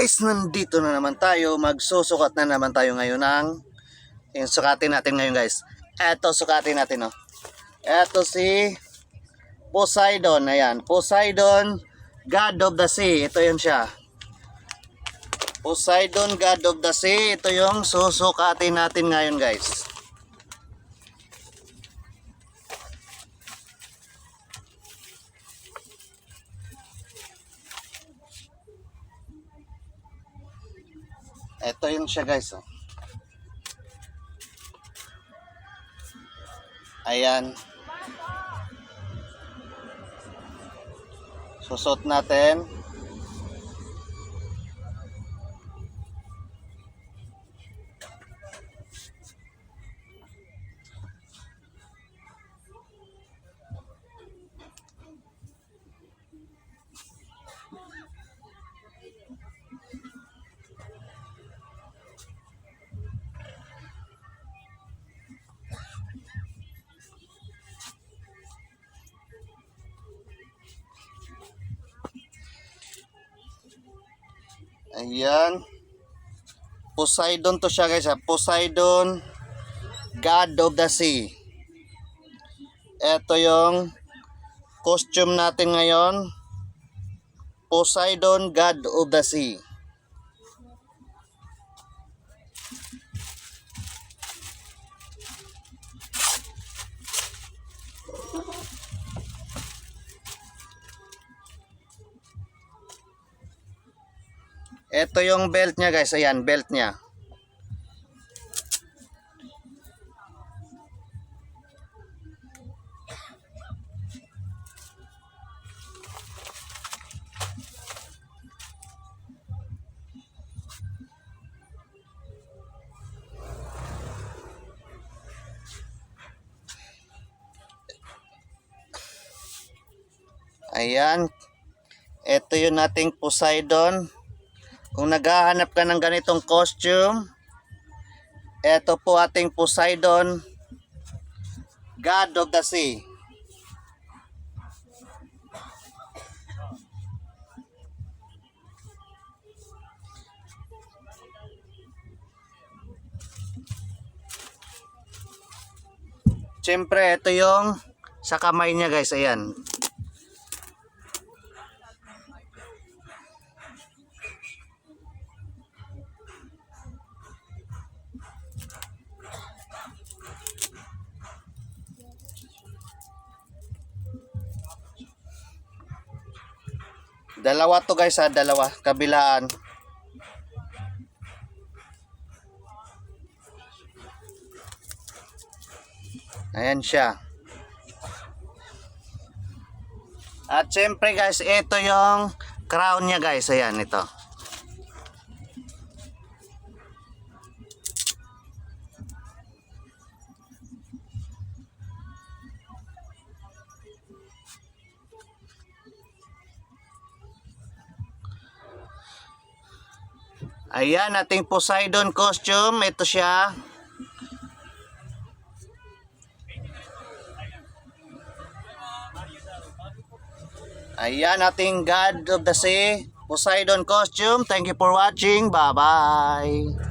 Guys, nandito na naman tayo. Magsusukat na naman tayo ngayon ng yung sukatin natin ngayon, guys. Eto sukatin natin, oh. Eto si Poseidon. Ayan, Poseidon, God of the Sea. Ito yun siya. Poseidon, God of the Sea. Ito yung susukatin natin ngayon, guys. Ito yung siya, guys, oh. Ayan. Susot natin. Ayan. Poseidon to siya, guys, ha? Poseidon, God of the Sea. Ito yung costume natin ngayon. Poseidon, God of the Sea. Ito yung belt niya, guys. Ayan, belt niya. Ayan. Ito yung nating Poseidon. Kung naghahanap ka ng ganitong costume, ito po ating Poseidon, God of the Sea. Siyempre, ito yung sa kamay niya, guys. Ayan. Dalawa to, guys, ha. Dalawa. Kabilaan. Ayan siya. At syempre, guys, ito yung crown niya, guys. Ayan, ito. Ayan, ating Poseidon costume. Ito siya. Ayan, ating God of the Sea Poseidon costume. Thank you for watching. Bye-bye.